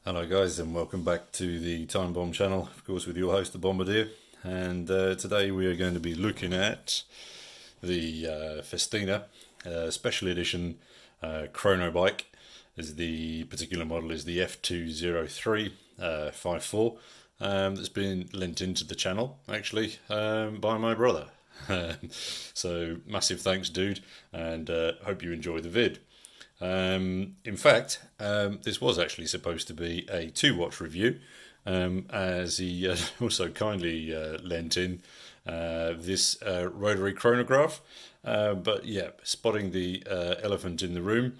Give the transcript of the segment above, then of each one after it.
Hello guys, and welcome back to the Time Bomb channel, of course with your host the Bombardier. And today we are going to be looking at the Festina special edition Chrono Bike. As the particular model is the F20354 that's been lent into the channel actually by my brother. So massive thanks dude, and hope you enjoy the vid. In fact, this was actually supposed to be a 2-watch review, as he also kindly lent in this rotary chronograph. But yeah, spotting the elephant in the room,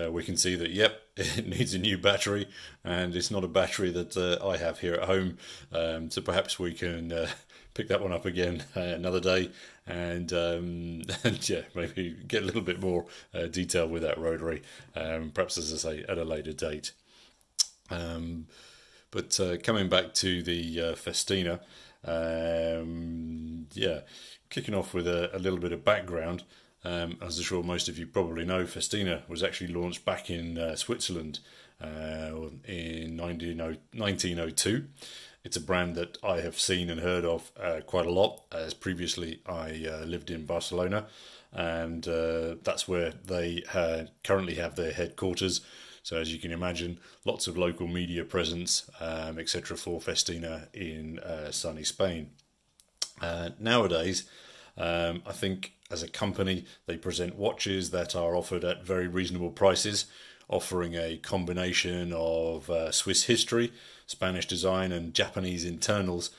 we can see that, yep, it needs a new battery, and it's not a battery that I have here at home. So perhaps we can pick that one up again another day, and yeah, maybe get a little bit more detail with that rotary, perhaps, as I say, at a later date. But coming back to the Festina, yeah, kicking off with a little bit of background. As I'm sure most of you probably know, Festina was actually launched back in Switzerland in 1902. It's a brand that I have seen and heard of quite a lot, as previously I lived in Barcelona, and that's where they currently have their headquarters. So as you can imagine, lots of local media presence, etc. for Festina in sunny Spain. Nowadays, I think as a company, they present watches that are offered at very reasonable prices, offering a combination of Swiss history, Spanish design and Japanese internals,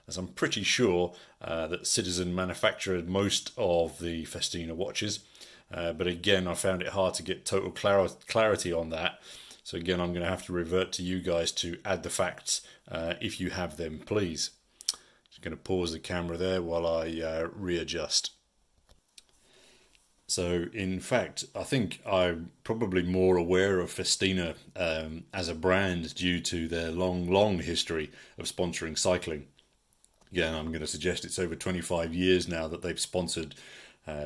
as I'm pretty sure that Citizen manufactured most of the Festina watches. But again, I found it hard to get total clarity on that. So again, I'm going to have to revert to you guys to add the facts if you have them, please. Just going to pause the camera there while I readjust. So in fact, I think I'm probably more aware of Festina as a brand due to their long history of sponsoring cycling. Again, I'm going to suggest it's over 25 years now that they've sponsored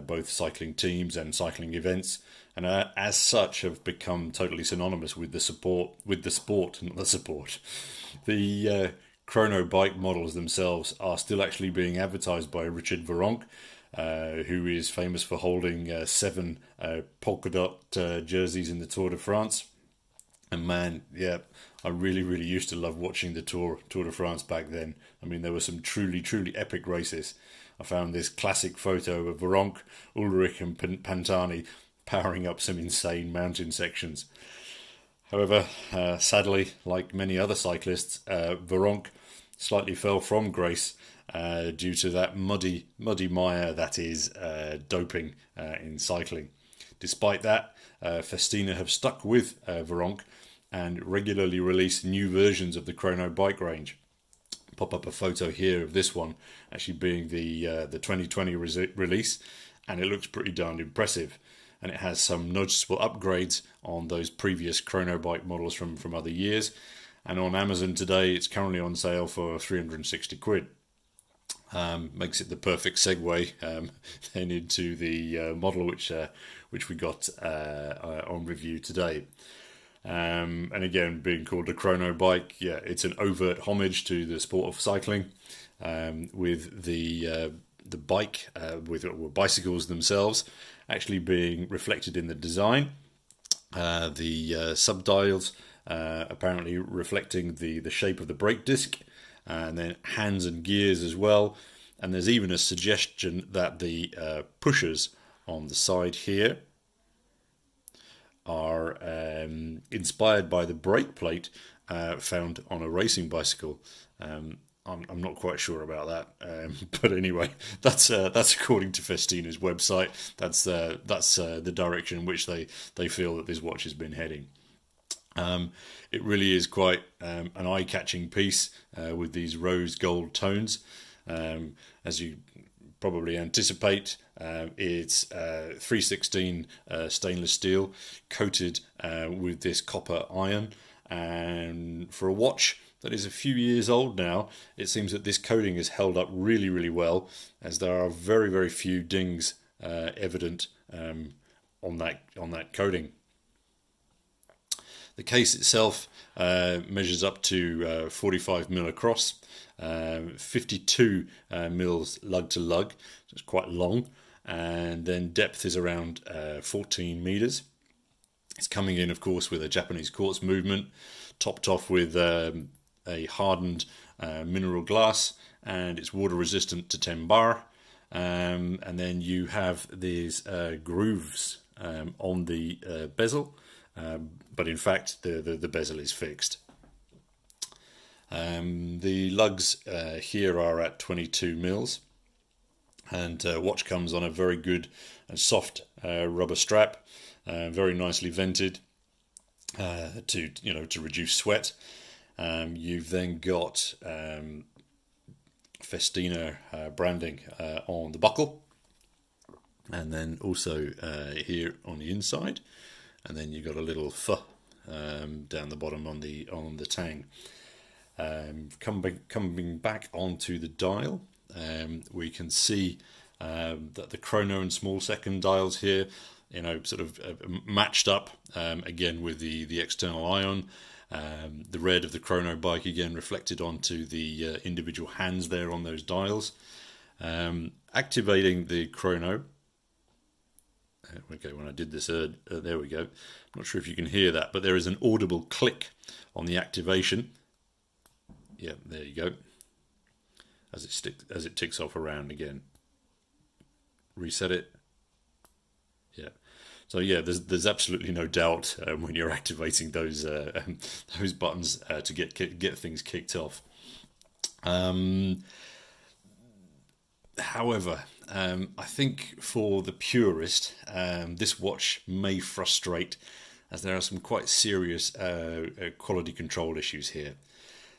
both cycling teams and cycling events, and as such have become totally synonymous with the sport, not the support. The Chrono Bike models themselves are still actually being advertised by Richard Virenque, who is famous for holding 7 polka dot jerseys in the Tour de France. And man, yeah, I really used to love watching the Tour de France back then. I mean, there were some truly epic races. I found this classic photo of Virenque, Ulrich and Pantani powering up some insane mountain sections. However, sadly, like many other cyclists, Virenque slightly fell from grace due to that muddy mire that is doping in cycling. Despite that, Festina have stuck with Virenque and regularly release new versions of the Chrono Bike range. Pop up a photo here of this one actually being the 2020 release, and it looks pretty darn impressive. And it has some noticeable upgrades on those previous Chrono Bike models from other years. And on Amazon today, it's currently on sale for 360 quid. Makes it the perfect segue then into the model which we got on review today. And again, being called a Chrono Bike, yeah, it's an overt homage to the sport of cycling, with the bike with bicycles themselves actually being reflected in the design. The subdials apparently reflecting the shape of the brake disc, and then hands and gears as well. And there's even a suggestion that the pushers on the side here are inspired by the brake plate found on a racing bicycle. I'm not quite sure about that, but anyway, that's according to Festina's website. That's the direction in which they feel that this watch has been heading. It really is quite an eye-catching piece with these rose gold tones. As you probably anticipate, it's 316 stainless steel coated with this copper iron, and for a watch that is a few years old now, it seems that this coating has held up really well, as there are very few dings evident on that coating. The case itself measures up to 45mm across, 52 mils lug to lug, so it's quite long, and then depth is around 14 meters. It's coming in, of course, with a Japanese quartz movement, topped off with a hardened mineral glass, and it's water resistant to 10 bar. And then you have these grooves on the bezel, but in fact the bezel is fixed. The lugs here are at 22 mils, and watch comes on a very good and soft rubber strap, very nicely vented to reduce sweat. You've then got Festina branding on the buckle, and then also here on the inside, and then you've got a little F down the bottom on the tang. Coming back onto the dial, we can see that the chrono and small second dials here, sort of matched up again with the external ion. The red of the Chrono Bike again reflected onto the individual hands there on those dials. Activating the chrono. Okay, when I did this, there we go. I'm not sure if you can hear that, but there is an audible click on the activation. Yeah, there you go. As it ticks off around again. Reset it. Yeah. So yeah, there's absolutely no doubt when you're activating those buttons to get things kicked off. However, I think for the purist, this watch may frustrate, as there are some quite serious quality control issues here.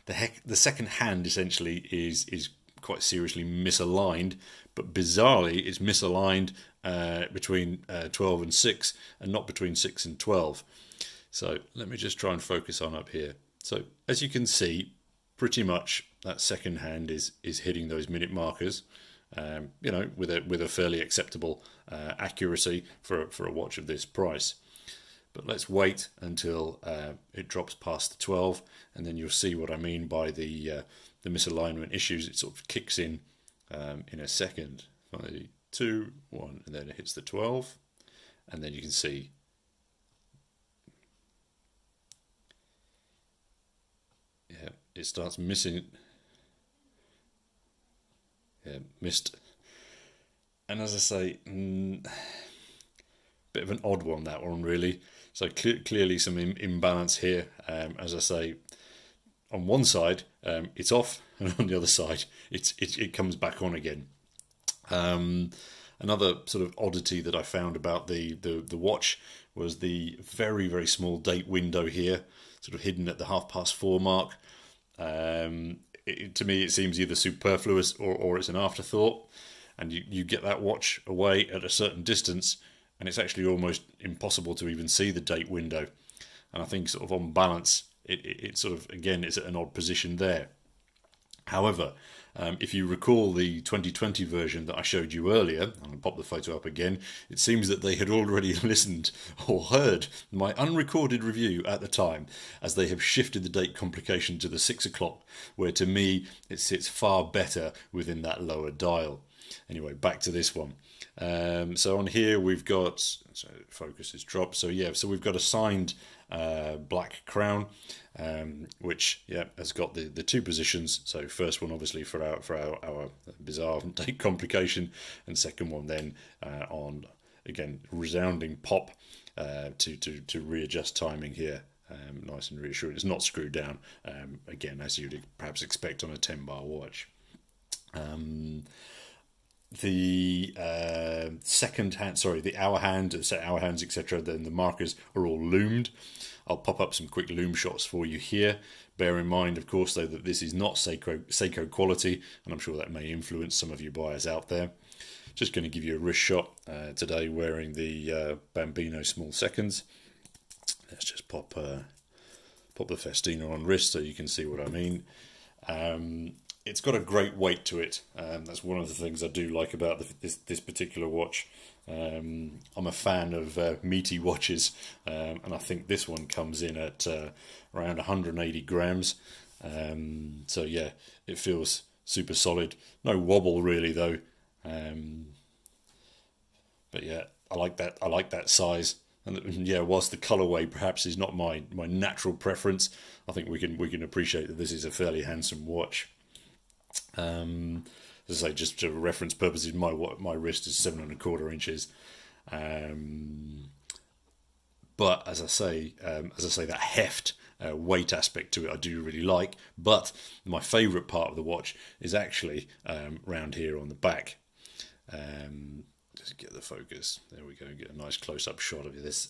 The second hand essentially is quite seriously misaligned, but bizarrely it's misaligned between 12 and 6 and not between 6 and 12. So let me just try and focus on up here. So as you can see, pretty much that second hand is hitting those minute markers, with a fairly acceptable accuracy for a watch of this price. But let's wait until it drops past the 12, and then you'll see what I mean by the misalignment issues. It sort of kicks in a second. 5, 2, 1, and then it hits the 12, and then you can see it starts missing. Yeah, missed. And as I say, bit of an odd one, that one really. So clearly some imbalance here. As I say, on one side it's off, and on the other side it comes back on again. Another sort of oddity that I found about the watch was the very, very small date window here, sort of hidden at the 4:30 mark. To me it seems either superfluous or it's an afterthought, and you get that watch away at a certain distance and it's actually almost impossible to even see the date window. And I think sort of on balance it sort of, again, is at an odd position there. However, if you recall the 2020 version that I showed you earlier, I'm going to pop the photo up again, it seems that they had already listened or heard my unrecorded review at the time, as they have shifted the date complication to the 6 o'clock, where to me it sits far better within that lower dial. Anyway, back to this one. So on here we've got, so focus has dropped, so yeah, so we've got a signed black crown, which has got the two positions. So first one obviously for our bizarre date complication, and second one then on, again, resounding pop to readjust timing here. Nice and reassuring. It's not screwed down, again, as you'd perhaps expect on a 10-bar watch. The second hand, sorry, the hour hand, set hour hands, etc., then the markers are all loomed. I'll pop up some quick loom shots for you here. Bear in mind, of course, though, that this is not Seiko quality, and I'm sure that may influence some of you buyers out there. Just going to give you a wrist shot today wearing the Bambino small seconds. Let's just pop the Festina on wrist so you can see what I mean. it's got a great weight to it. That's one of the things I do like about this particular watch. I'm a fan of meaty watches, and I think this one comes in at around 180 grams. So yeah, it feels super solid. No wobble really though. But yeah, I like that. I like that size. And yeah, whilst the colourway perhaps is not my natural preference, I think we can appreciate that this is a fairly handsome watch. As I say, just for reference purposes, my wrist is 7¼ inches. But as I say, that heft, weight aspect to it, I do really like. But my favourite part of the watch is actually round here on the back. Just get the focus. There we go. Get a nice close-up shot of this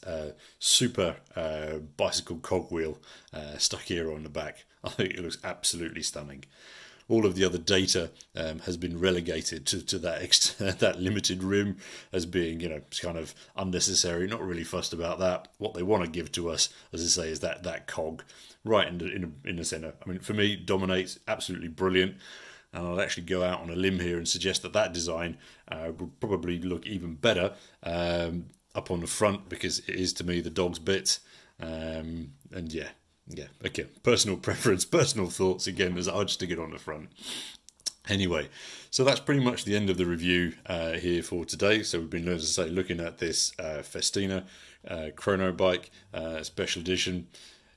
super bicycle cogwheel stuck here on the back. I think it looks absolutely stunning. All of the other data has been relegated to that that limited rim as being, you know, kind of unnecessary. Not really fussed about that. What they want to give to us, as I say, is that cog right in the centre. I mean, for me, dominates, absolutely brilliant. And I'd actually go out on a limb here and suggest that design would probably look even better up on the front, because it is, to me, the dog's bit. And yeah, okay, personal preference, personal thoughts. Again, as I'd stick it on the front. Anyway, so that's pretty much the end of the review here for today. So we've been, as I say, looking at this Festina Chrono Bike special edition.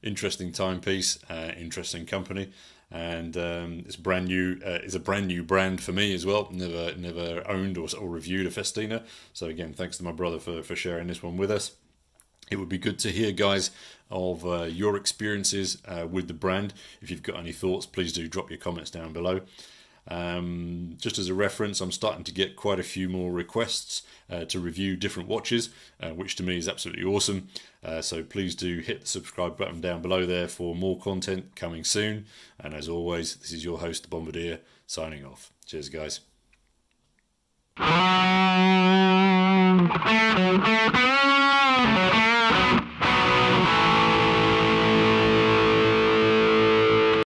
Interesting timepiece, interesting company. And it's brand new. It's a brand new brand for me as well. Never owned or reviewed a Festina. So again, thanks to my brother for sharing this one with us. It would be good to hear, guys, of your experiences with the brand. If you've got any thoughts, please do drop your comments down below. Just as a reference, I'm starting to get quite a few more requests to review different watches, which to me is absolutely awesome. So please do hit the subscribe button down below there for more content coming soon. And as always, this is your host, Bombardier, signing off. Cheers, guys.